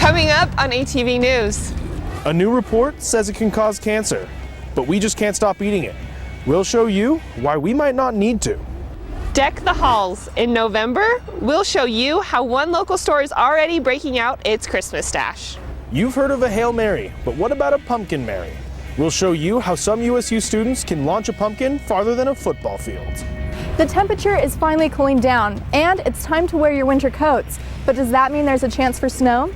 Coming up on ATV News. A new report says it can cause cancer, but we just can't stop eating it. We'll show you why we might not need to. Deck the halls. In November, we'll show you how one local store is already breaking out its Christmas stash. You've heard of a Hail Mary, but what about a Pumpkin Mary? We'll show you how some USU students can launch a pumpkin farther than a football field. The temperature is finally cooling down, and it's time to wear your winter coats. But does that mean there's a chance for snow?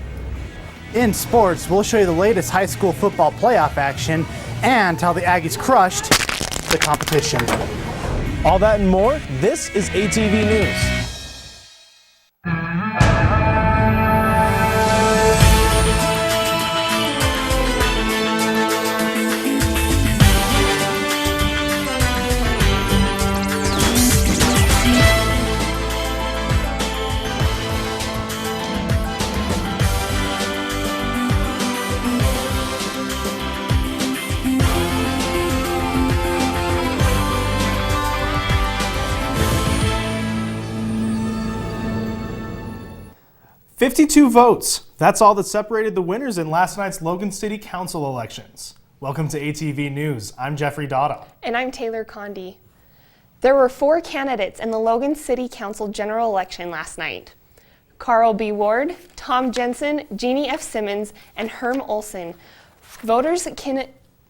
In sports, we'll show you the latest high school football playoff action and how the Aggies crushed the competition. All that and more, this is ATV News. 52 votes. That's all that separated the winners in last night's Logan City Council elections. Welcome to ATV News. I'm Jeffrey Dada. And I'm Taylor Condi. There were 4 candidates in the Logan City Council general election last night. Carl B. Ward, Tom Jensen, Jeannie F. Simmons, and Herm Olson. Voters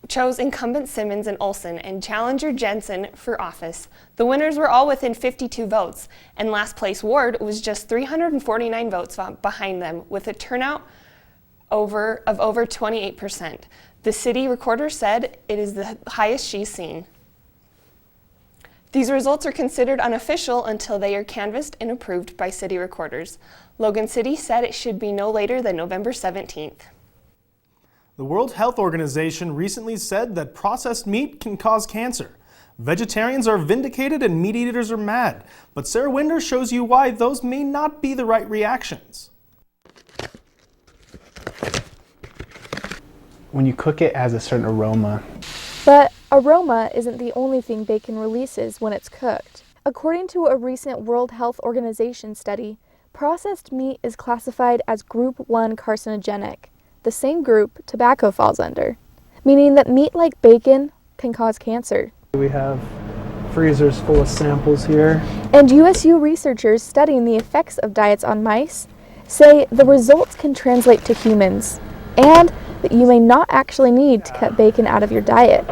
chose incumbent Simmons and Olson and challenger Jensen for office. The winners were all within 52 votes, and last place Ward was just 349 votes behind them, with a turnout of over 28%. The city recorder said it is the highest she's seen. These results are considered unofficial until they are canvassed and approved by city recorders. Logan City said it should be no later than November 17th. The World Health Organization recently said that processed meat can cause cancer. Vegetarians are vindicated and meat eaters are mad, but Sarah Winder shows you why those may not be the right reactions. When you cook it, it has a certain aroma. But aroma isn't the only thing bacon releases when it's cooked. According to a recent World Health Organization study, processed meat is classified as Group 1 carcinogenic, the same group tobacco falls under, meaning that meat like bacon can cause cancer. We have freezers full of samples here. And USU researchers studying the effects of diets on mice say the results can translate to humans, and that you may not actually need to cut bacon out of your diet.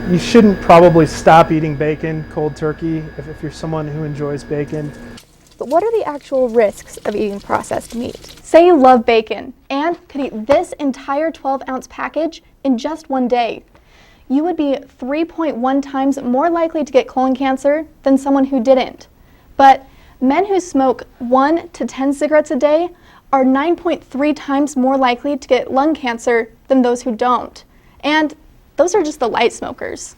You shouldn't probably stop eating bacon cold turkey if you're someone who enjoys bacon. But what are the actual risks of eating processed meat? Say you love bacon and could eat this entire 12-ounce package in just one day. You would be 3.1 times more likely to get colon cancer than someone who didn't. But men who smoke 1 to 10 cigarettes a day are 9.3 times more likely to get lung cancer than those who don't. And those are just the light smokers.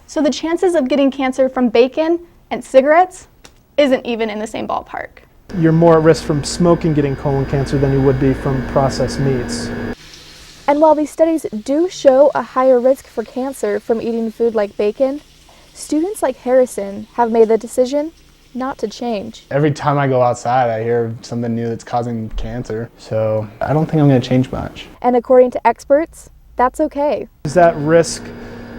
So the chances of getting cancer from bacon and cigarettes isn't even in the same ballpark. You're more at risk from smoking getting colon cancer than you would be from processed meats. And while these studies do show a higher risk for cancer from eating food like bacon, students like Harrison have made the decision not to change. Every time I go outside, I hear something new that's causing cancer, so I don't think I'm going to change much. And according to experts, that's okay. Is that risk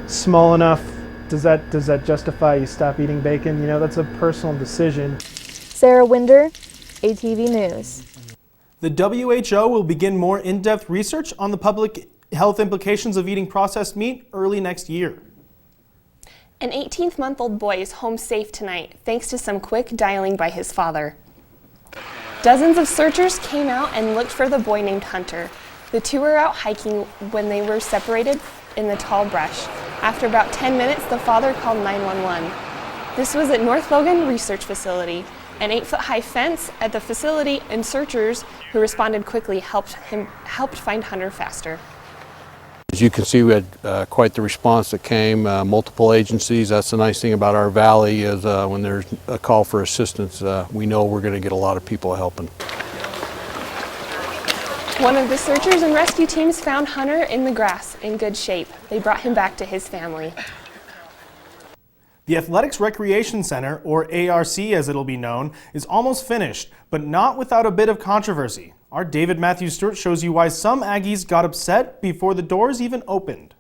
small enough? Does that justify you stop eating bacon? You know, that's a personal decision. Sarah Winder, ATV News. The WHO will begin more in-depth research on the public health implications of eating processed meat early next year. An 18-month-old boy is home safe tonight, thanks to some quick dialing by his father. Dozens of searchers came out and looked for the boy named Hunter. The two were out hiking when they were separated in the tall brush. After about 10 minutes, the father called 911. This was at North Logan Research Facility. An 8-foot-high fence at the facility and searchers who responded quickly helped find Hunter faster. As you can see, we had quite the response that came, multiple agencies. That's the nice thing about our valley is when there's a call for assistance, we know we're going to get a lot of people helping. One of the searchers and rescue teams found Hunter in the grass in good shape. They brought him back to his family. The Athletics Recreation Center, or ARC as it'll be known, is almost finished, but not without a bit of controversy. Our David Matthew Stewart shows you why some Aggies got upset before the doors even opened.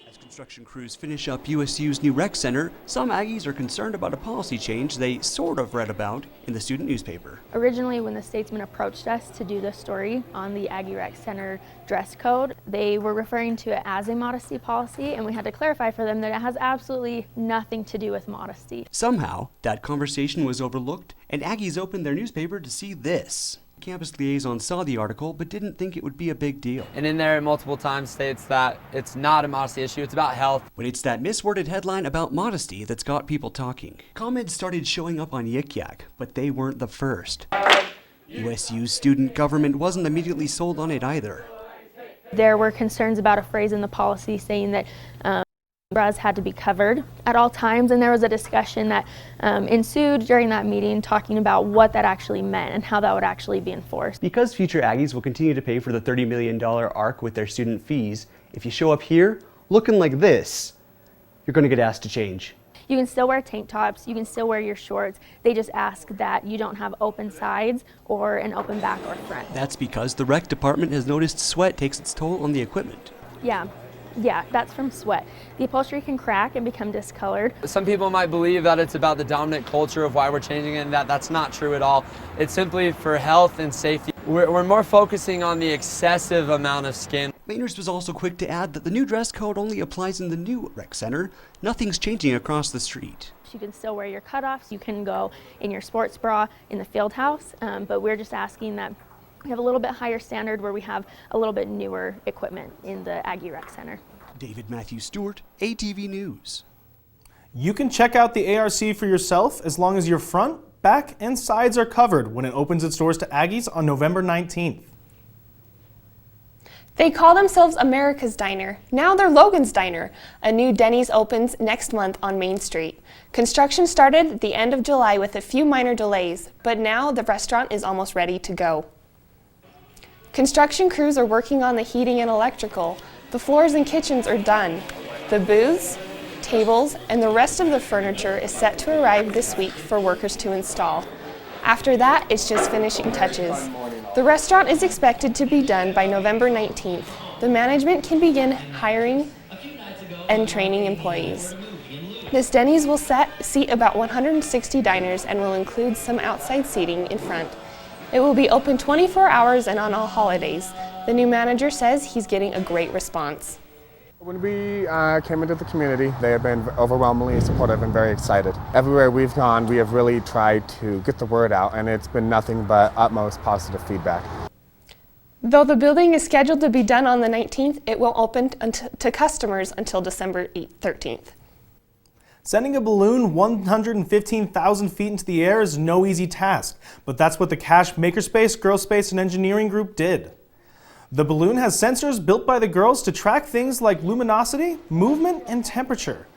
As construction crews finish up USU's new rec center, some Aggies are concerned about a policy change they sort of read about in the student newspaper. Originally, when the Statesman approached us to do this story on the Aggie Rec Center dress code, they were referring to it as a modesty policy, and we had to clarify for them that it has absolutely nothing to do with modesty. Somehow, that conversation was overlooked, and Aggies opened their newspaper to see this. Campus liaison saw the article, but didn't think it would be a big deal. And in there, multiple times states that it's not a modesty issue, it's about health. But it's that misworded headline about modesty that's got people talking. Comments started showing up on Yik Yak, but they weren't the first. USU's student government wasn't immediately sold on it either. There were concerns about a phrase in the policy saying that bras had to be covered at all times, and there was a discussion that ensued during that meeting talking about what that actually meant and how that would actually be enforced. Because future Aggies will continue to pay for the $30 million ARC with their student fees, if you show up here looking like this, you're going to get asked to change. You can still wear tank tops, you can still wear your shorts. They just ask that you don't have open sides or an open back or front. That's because the rec department has noticed sweat takes its toll on the equipment. Yeah, that's from sweat. The upholstery can crack and become discolored. Some people might believe that it's about the dominant culture of why we're changing it, and that's not true at all. It's simply for health and safety. We're more focusing on the excessive amount of skin. Mainers was also quick to add that the new dress code only applies in the new rec center. Nothing's changing across the street. You can still wear your cutoffs. You can go in your sports bra in the field house, but we're just asking that we have a little bit higher standard where we have a little bit newer equipment in the Aggie Rec Center. David Matthew Stewart, ATV News. You can check out the ARC for yourself as long as your front, back, and sides are covered when it opens its doors to Aggies on November 19th. They call themselves America's Diner. Now they're Logan's Diner. A new Dennys opens next month on Main Street. Construction started at the end of July with a few minor delays, but now the restaurant is almost ready to go. Construction crews are working on the heating and electrical. The floors and kitchens are done. The booths, tables, and the rest of the furniture is set to arrive this week for workers to install. After that, it's just finishing touches. The restaurant is expected to be done by November 19th. The management can begin hiring and training employees. This Dennys will seat about 160 diners and will include some outside seating in front. It will be open 24 hours and on all holidays. The new manager says he's getting a great response. When we came into the community, they have been overwhelmingly supportive and very excited. Everywhere we've gone, we have really tried to get the word out, and it's been nothing but utmost positive feedback. Though the building is scheduled to be done on the 19th, it won't open to customers until December 13th. Sending a balloon 115,000 feet into the air is no easy task, but that's what the Cash Makerspace, Girlspace, and Engineering group did. The balloon has sensors built by the girls to track things like luminosity, movement, and temperature.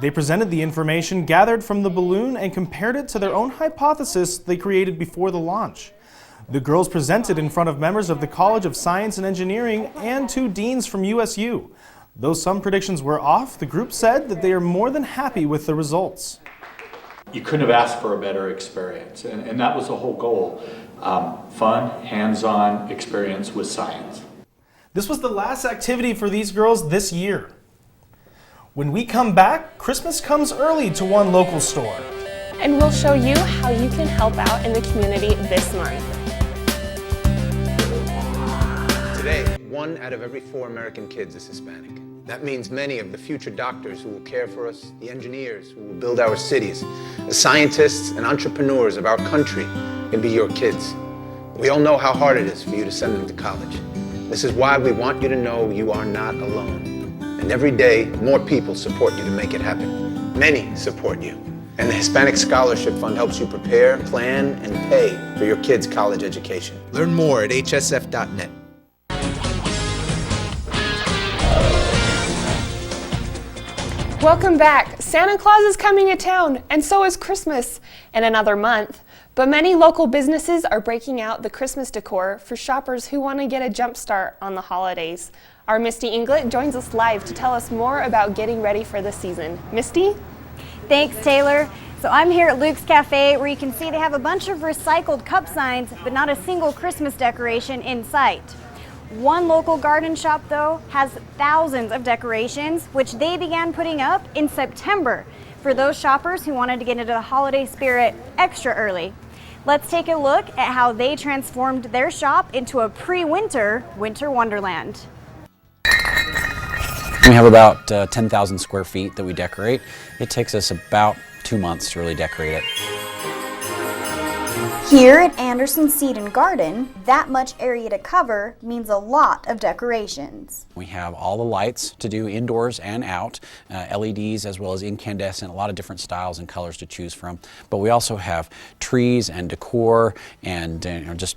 They presented the information gathered from the balloon and compared it to their own hypothesis they created before the launch. The girls presented in front of members of the College of Science and Engineering and 2 deans from USU. Though some predictions were off, the group said that they are more than happy with the results. You couldn't have asked for a better experience, and that was the whole goal. Fun, hands-on experience with science. This was the last activity for these girls this year. When we come back, Christmas comes early to one local store. And we'll show you how you can help out in the community this month. Today, 1 out of every 4 American kids is Hispanic. That means many of the future doctors who will care for us, the engineers who will build our cities, the scientists and entrepreneurs of our country can be your kids. We all know how hard it is for you to send them to college. This is why we want you to know you are not alone. And every day, more people support you to make it happen. Many support you. And the Hispanic Scholarship Fund helps you prepare, plan, and pay for your kids' college education. Learn more at hsf.net. Welcome back. Santa Claus is coming to town, and so is Christmas in another month. But many local businesses are breaking out the Christmas decor for shoppers who want to get a jump start on the holidays. Our Misty Inglet joins us live to tell us more about getting ready for the season. Misty? Thanks, Taylor. So I'm here at Luke's Cafe, where you can see they have a bunch of recycled cup signs, but not a single Christmas decoration in sight. One local garden shop, though, has thousands of decorations, which they began putting up in September for those shoppers who wanted to get into the holiday spirit extra early. Let's take a look at how they transformed their shop into a pre-winter winter wonderland. We have about 10,000 square feet that we decorate. It takes us about 2 months to really decorate it. Here at Anderson Seed and Garden, that much area to cover means a lot of decorations. We have all the lights to do indoors and out, LEDs as well as incandescent, a lot of different styles and colors to choose from. But we also have trees and decor and just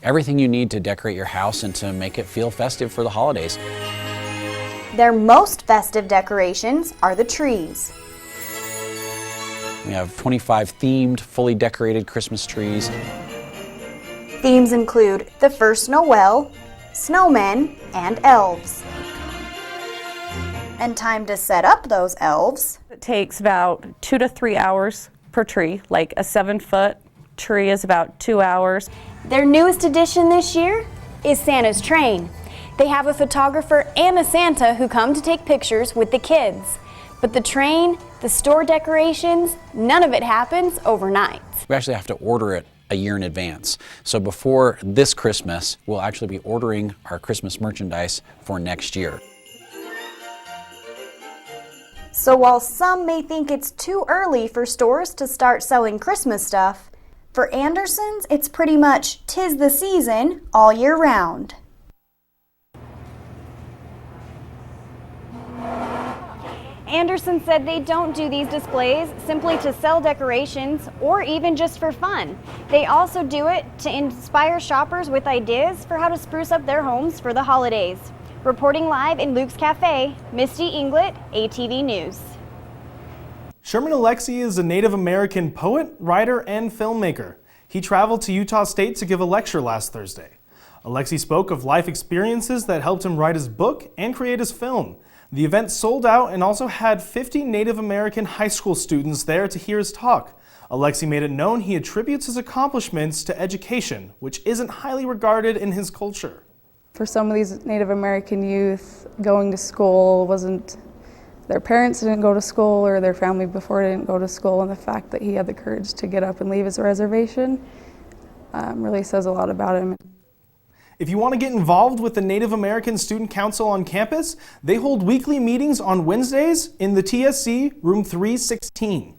everything you need to decorate your house and to make it feel festive for the holidays. Their most festive decorations are the trees. We have 25 themed, fully decorated Christmas trees. Themes include the first Noel, snowmen, and elves. And time to set up those elves. It takes about 2 to 3 hours per tree. Like a 7-foot tree is about 2 hours. Their newest addition this year is Santa's train. They have a photographer and a Santa who come to take pictures with the kids. But the train, the store decorations, none of it happens overnight. We actually have to order it a year in advance. So before this Christmas, we'll actually be ordering our Christmas merchandise for next year. So while some may think it's too early for stores to start selling Christmas stuff, for Andersons, it's pretty much 'tis the season all year round. Anderson said they don't do these displays simply to sell decorations or even just for fun. They also do it to inspire shoppers with ideas for how to spruce up their homes for the holidays. Reporting live in Luke's Cafe, Misty Inglet, ATV News. Sherman Alexie is a Native American poet, writer, and filmmaker. He traveled to Utah State to give a lecture last Thursday. Alexie spoke of life experiences that helped him write his book and create his film. The event sold out and also had 50 Native American high school students there to hear his talk. Alexie made it known he attributes his accomplishments to education, which isn't highly regarded in his culture. For some of these Native American youth, going to school wasn't, their parents didn't go to school or their family before didn't go to school, and the fact that he had the courage to get up and leave his reservation really says a lot about him. If you want to get involved with the Native American Student Council on campus, they hold weekly meetings on Wednesdays in the TSC room 316.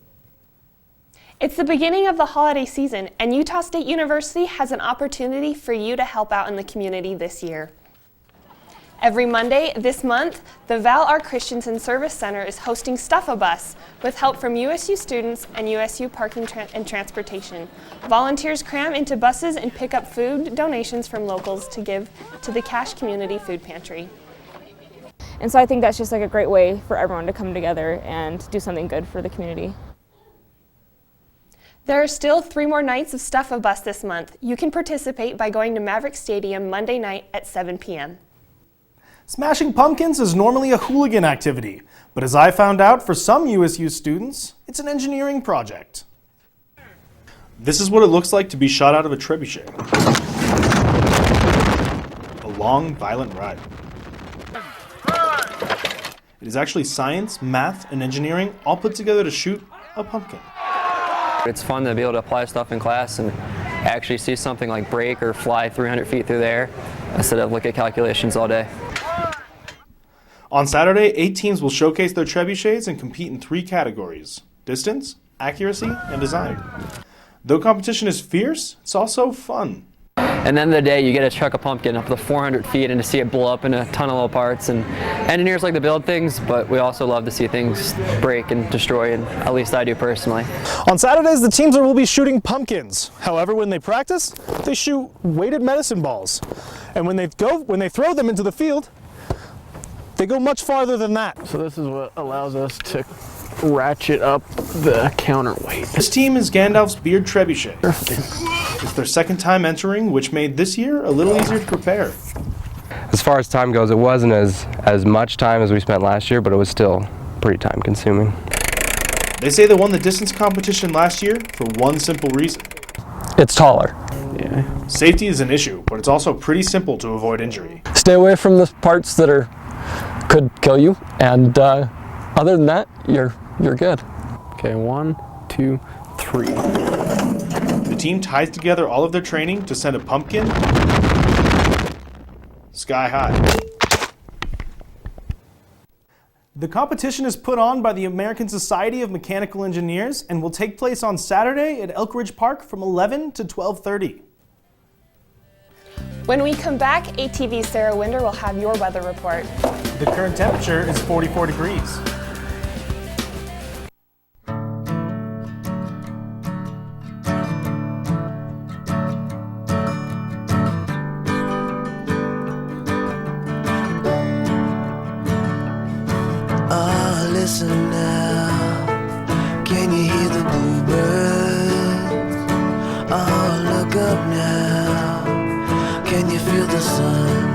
It's the beginning of the holiday season, and Utah State University has an opportunity for you to help out in the community this year. Every Monday this month, the Val R. Christensen Service Center is hosting Stuff-A-Bus with help from USU students and USU Parking and Transportation. Volunteers cram into buses and pick up food donations from locals to give to the Cache Community Food Pantry. And so I think that's just like a great way for everyone to come together and do something good for the community. There are still 3 more nights of Stuff-A-Bus this month. You can participate by going to Maverick Stadium Monday night at 7 p.m. Smashing pumpkins is normally a hooligan activity, but as I found out, for some USU students, it's an engineering project. This is what it looks like to be shot out of a trebuchet. A long, violent ride. It is actually science, math, and engineering all put together to shoot a pumpkin. It's fun to be able to apply stuff in class and actually see something like break or fly 300 feet through the air instead of look at calculations all day. On Saturday, 8 teams will showcase their trebuchets and compete in 3 categories: distance, accuracy, and design. Though competition is fierce, it's also fun. And at the end of the day, you get to chuck a pumpkin up to 400 feet and to see it blow up into a ton of little parts. And engineers like to build things, but we also love to see things break and destroy, and at least I do personally. On Saturdays, the teams will be shooting pumpkins. However, when they practice, they shoot weighted medicine balls. And when they throw them into the field, they go much farther than that. So this is what allows us to ratchet up the counterweight. This team is Gandalf's Beard Trebuchet. It's their second time entering, which made this year a little easier to prepare. As far as time goes, it wasn't as much time as we spent last year, but it was still pretty time consuming. They say they won the distance competition last year for one simple reason. It's taller. Safety is an issue, but it's also pretty simple to avoid injury. Stay away from the parts that could kill you, and other than that, you're good. Okay, 1, 2, 3. The team ties together all of their training to send a pumpkin sky high. The competition is put on by the American Society of Mechanical Engineers and will take place on Saturday at Elk Ridge Park from 11 to 12:30. When we come back, ATV's Sarah Winder will have your weather report. The current temperature is 44 degrees. Listen now, can you hear the bluebirds? Oh, look up now, can you feel the sun?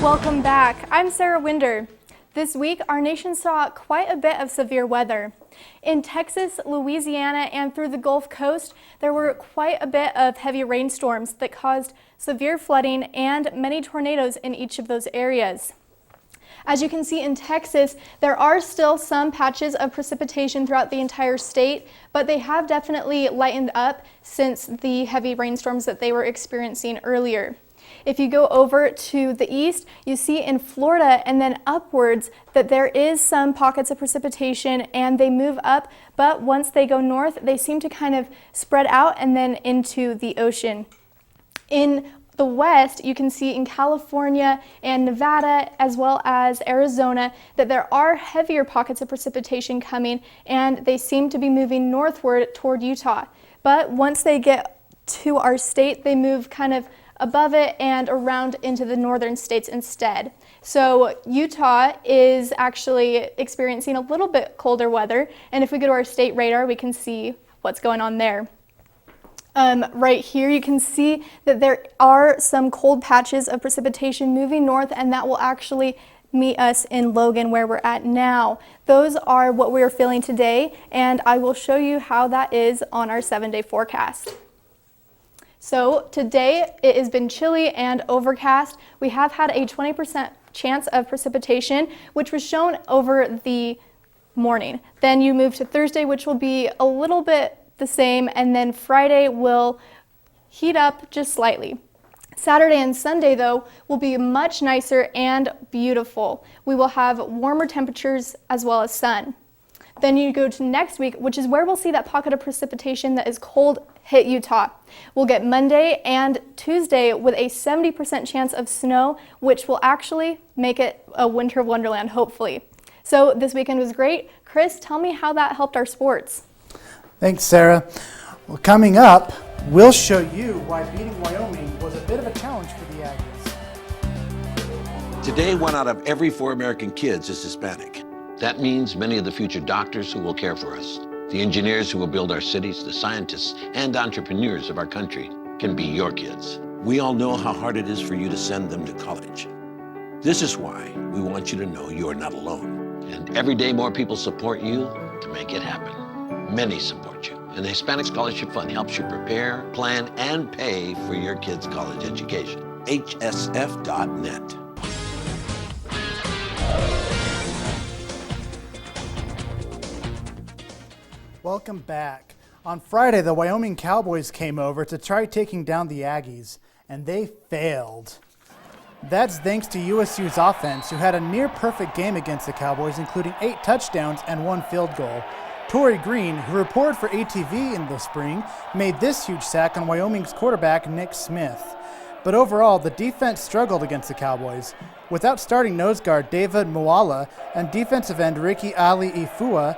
Welcome back. I'm Sarah Winder. This week, our nation saw quite a bit of severe weather. In Texas, Louisiana, and through the Gulf Coast, there were quite a bit of heavy rainstorms that caused severe flooding and many tornadoes in each of those areas. As you can see in Texas, there are still some patches of precipitation throughout the entire state, but they have definitely lightened up since the heavy rainstorms that they were experiencing earlier. If you go over to the east, you see in Florida and then upwards that there is some pockets of precipitation and they move up, but once they go north, they seem to kind of spread out and then into the ocean. In the west, you can see in California and Nevada, as well as Arizona, that there are heavier pockets of precipitation coming and they seem to be moving northward toward Utah. But once they get to our state, they move kind of above it and around into the northern states instead. So Utah is actually experiencing a little bit colder weather, and if we go to our state radar, we can see what's going on there. Right here you can see that there are some cold patches of precipitation moving north, and that will actually meet us in Logan where we're at now. Those are what we're feeling today, and I will show you how that is on our 7-day forecast. So today it has been chilly and overcast. We have had a 20% chance of precipitation, which was shown over the morning. Then you move to Thursday, which will be a little bit the same, and then Friday will heat up just slightly. Saturday and Sunday, though, will be much nicer and beautiful. We will have warmer temperatures as well as sun. Then you go to next week, which is where we'll see that pocket of precipitation that is cold hit Utah. We'll get Monday and Tuesday with a 70% chance of snow, which will actually make it a winter wonderland, hopefully. So this weekend was great. Chris, tell me how that helped our sports. Thanks, Sarah. Well, coming up, we'll show you why beating Wyoming was a bit of a challenge for the Aggies. Today, 1 out of every 4 American kids is Hispanic. That means many of the future doctors who will care for us, the engineers who will build our cities, the scientists and entrepreneurs of our country can be your kids. We all know how hard it is for you to send them to college. This is why we want you to know you are not alone. And every day more people support you to make it happen. Many support you. And the Hispanic Scholarship Fund helps you prepare, plan, and pay for your kids' college education. HSF.net. Welcome back. On Friday, the Wyoming Cowboys came over to try taking down the Aggies, and they failed. That's thanks to USU's offense, who had a near-perfect game against the Cowboys, including 8 touchdowns and 1 field goal. Torrey Green, who reported for ATV in the spring, made this huge sack on Wyoming's quarterback, Nick Smith. But overall, the defense struggled against the Cowboys. Without starting nose guard David Moala and defensive end Ricky Ali Ifua,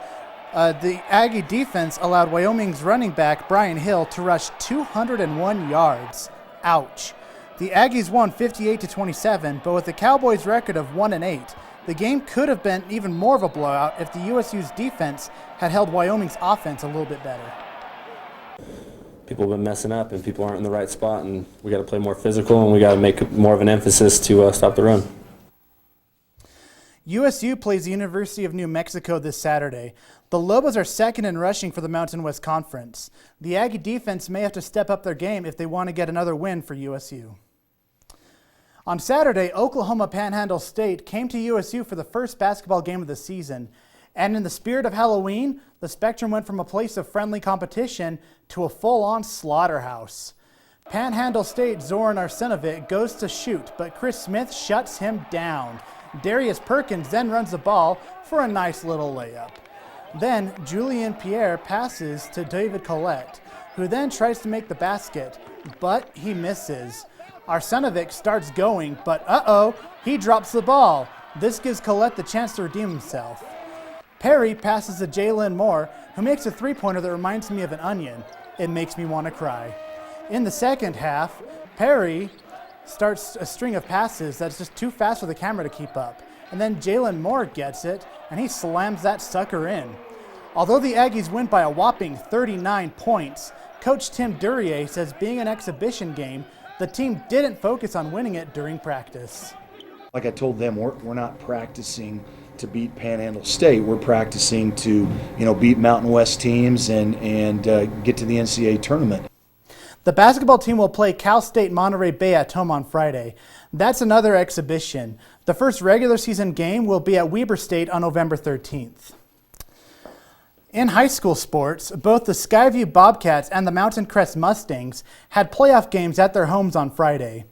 the Aggie defense allowed Wyoming's running back Brian Hill to rush 201 yards. Ouch. The Aggies won 58-27, but with the Cowboys' record of 1-8, the game could have been even more of a blowout if the USU's defense had held Wyoming's offense a little bit better. People have been messing up and people aren't in the right spot, and we got to play more physical and we got to make more of an emphasis to stop the run. USU plays the University of New Mexico this Saturday. The Lobos are second in rushing for the Mountain West Conference. The Aggie defense may have to step up their game if they want to get another win for USU. On Saturday, Oklahoma Panhandle State came to USU for the first basketball game of the season. And in the spirit of Halloween, the Spectrum went from a place of friendly competition to a full-on slaughterhouse. Panhandle State Zoran Arsenovic goes to shoot, but Chris Smith shuts him down. Darius Perkins then runs the ball for a nice little layup. Then Julien Pierre passes to David Collette, who then tries to make the basket, but he misses. Arsenovic starts going, but he drops the ball. This gives Collette the chance to redeem himself. Perry passes to Jalen Moore, who makes a three-pointer that reminds me of an onion. It makes me want to cry. In the second half, Perry starts a string of passes that's just too fast for the camera to keep up. And then Jalen Moore gets it, and he slams that sucker in. Although the Aggies win by a whopping 39 points, Coach Tim Duryea says being an exhibition game, the team didn't focus on winning it during practice. Like I told them, we're not practicing to beat Panhandle State. We're practicing to, beat Mountain West teams and get to the NCAA tournament. The basketball team will play Cal State Monterey Bay at home on Friday. That's another exhibition. The first regular season game will be at Weber State on November 13th. In high school sports, both the Skyview Bobcats and the Mountain Crest Mustangs had playoff games at their homes on Friday.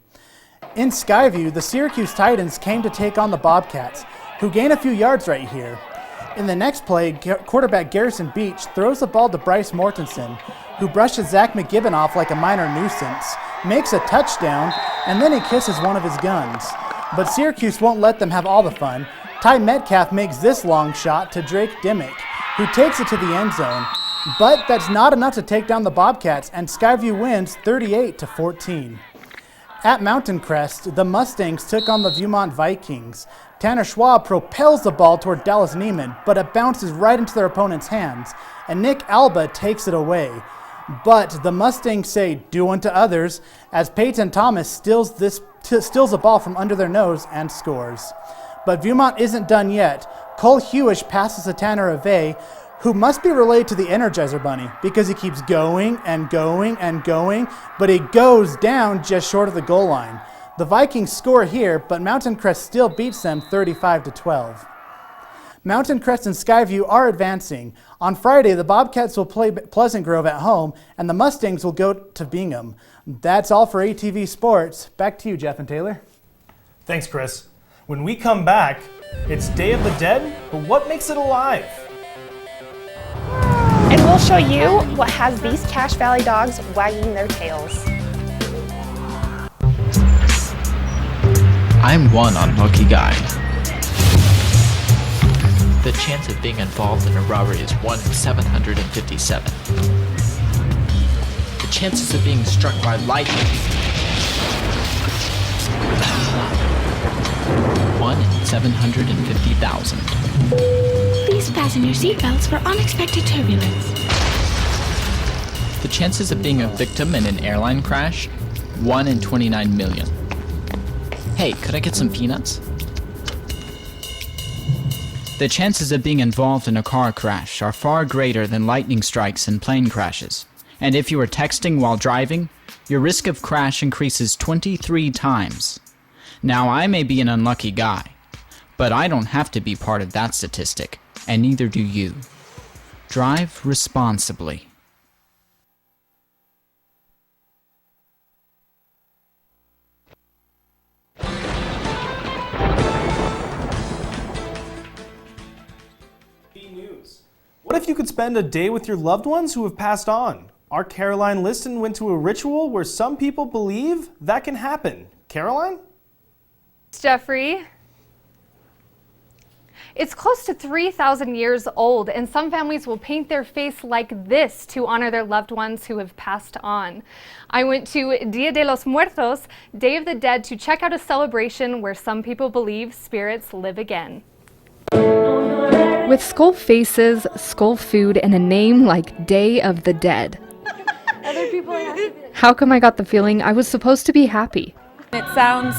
In Skyview, the Syracuse Titans came to take on the Bobcats, who gain a few yards right here. In the next play, quarterback Garrison Beach throws the ball to Bryce Mortensen, who brushes Zach McGibbon off like a minor nuisance, makes a touchdown, and then he kisses one of his guns. But Syracuse won't let them have all the fun. Ty Metcalf makes this long shot to Drake Dimmick, who takes it to the end zone. But that's not enough to take down the Bobcats, and Skyview wins 38-14. At Mountain Crest, the Mustangs took on the Viewmont Vikings. Tanner Schwab propels the ball toward Dallas Neiman, but it bounces right into their opponent's hands, and Nick Alba takes it away. But the Mustangs say, "Do unto others," as Peyton Thomas steals the ball from under their nose and scores. But Viewmont isn't done yet. Cole Hewish passes to Tanner Ave, who must be related to the Energizer Bunny because he keeps going and going and going, but he goes down just short of the goal line. The Vikings score here, but Mountain Crest still beats them 35-12. Mountain Crest and Skyview are advancing. On Friday, the Bobcats will play Pleasant Grove at home, and the Mustangs will go to Bingham. That's all for ATV Sports. Back to you, Jeff and Taylor. Thanks, Chris. When we come back, it's Day of the Dead, but what makes it alive? And we'll show you what has these Cache Valley dogs wagging their tails. I'm one unlucky guy. The chance of being involved in a robbery is 1 in 757. The chances of being struck by lightning 1 in 750,000. Please fasten your seatbelts for unexpected turbulence. The chances of being a victim in an airline crash 1 in 29 million. Hey, could I get some peanuts? The chances of being involved in a car crash are far greater than lightning strikes and plane crashes. And if you are texting while driving, your risk of crash increases 23 times. Now, I may be an unlucky guy, but I don't have to be part of that statistic, and neither do you. Drive responsibly. What if you could spend a day with your loved ones who have passed on? Our Caroline Liston went to a ritual where some people believe that can happen. Caroline? Jeffrey. It's close to 3,000 years old, and some families will paint their face like this to honor their loved ones who have passed on. I went to Dia de los Muertos, Day of the Dead, to check out a celebration where some people believe spirits live again. With skull faces, skull food, and a name like Day of the Dead. Other people How come I got the feeling I was supposed to be happy? It sounds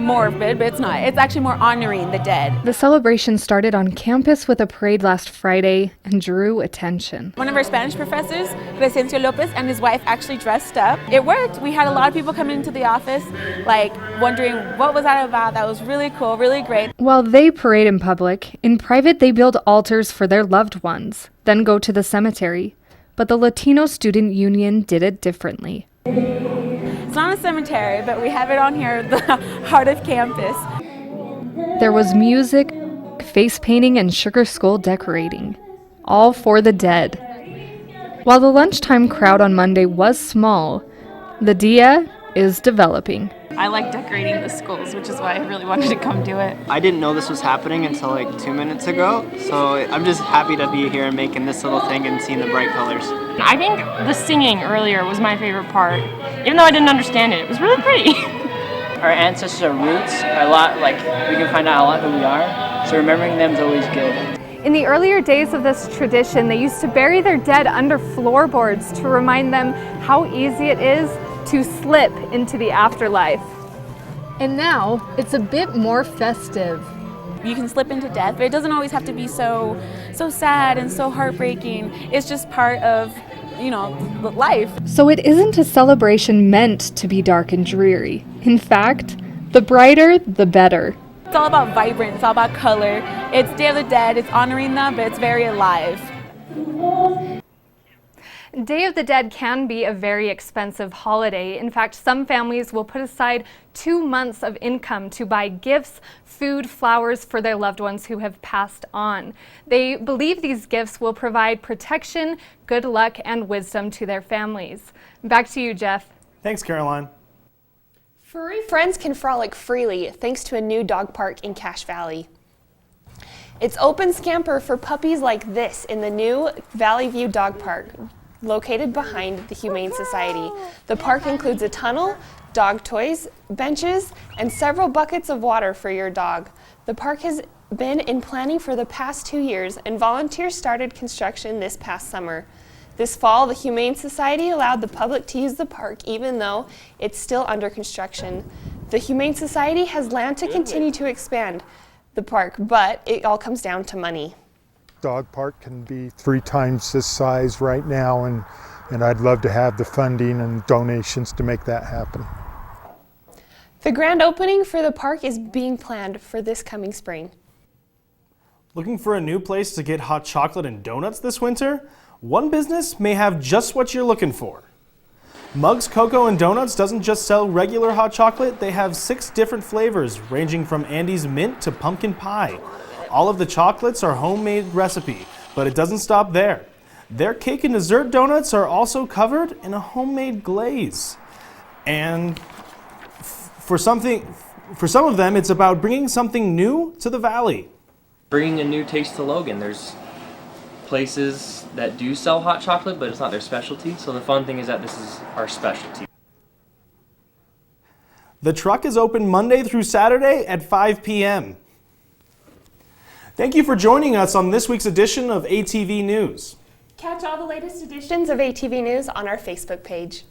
morbid, but it's not. It's actually more honoring the dead. The celebration started on campus with a parade last Friday and drew attention. One of our Spanish professors, Crescencio Lopez, and his wife actually dressed up. It worked. We had a lot of people come into the office, like wondering what was that about. That was really cool, really great. While they parade in public, in private they build altars for their loved ones, then go to the cemetery. But the Latino Student Union did it differently. It's not a cemetery, but we have it on here, the heart of campus. There was music, face painting, and sugar skull decorating, all for the dead. While the lunchtime crowd on Monday was small, the Dia is developing. I like decorating the skulls, which is why I really wanted to come do it. I didn't know this was happening until like 2 minutes ago, so I'm just happy to be here and making this little thing and seeing the bright colors. I think the singing earlier was my favorite part. Even though I didn't understand it, it was really pretty. Our ancestors' roots are a lot, like we can find out a lot who we are, so remembering them is always good. In the earlier days of this tradition, they used to bury their dead under floorboards to remind them how easy it is to slip into the afterlife. And now it's a bit more festive. You can slip into death, but it doesn't always have to be so sad and so heartbreaking. It's just part of, life. So it isn't a celebration meant to be dark and dreary. In fact, the brighter, the better. It's all about vibrance, it's all about color. It's Day of the Dead, it's honoring them, but it's very alive. Day of the Dead can be a very expensive holiday. In fact, some families will put aside 2 months of income to buy gifts, food, flowers for their loved ones who have passed on. They believe these gifts will provide protection, good luck, and wisdom to their families. Back to you, Jeff. Thanks, Caroline. Furry friends can frolic freely thanks to a new dog park in Cache Valley. It's open scamper for puppies like this in the new Valley View Dog Park, located behind the Humane Society. The park includes a tunnel, dog toys, benches, and several buckets of water for your dog. The park has been in planning for the past 2 years, and volunteers started construction this past summer. This fall, the Humane Society allowed the public to use the park even though it's still under construction. The Humane Society has land to continue to expand the park, but it all comes down to money. Dog park can be 3 times this size right now, and I'd love to have the funding and donations to make that happen. The grand opening for the park is being planned for this coming spring. Looking for a new place to get hot chocolate and donuts this winter? One business may have just what you're looking for. Mugs Cocoa and Donuts doesn't just sell regular hot chocolate, they have 6 different flavors ranging from Andes Mint to pumpkin pie. All of the chocolates are homemade recipe, but it doesn't stop there. Their cake and dessert donuts are also covered in a homemade glaze. And for some of them, it's about bringing something new to the valley. Bringing a new taste to Logan. There's places that do sell hot chocolate, but it's not their specialty. So the fun thing is that this is our specialty. The truck is open Monday through Saturday at 5 p.m. Thank you for joining us on this week's edition of ATV News. Catch all the latest editions of ATV News on our Facebook page.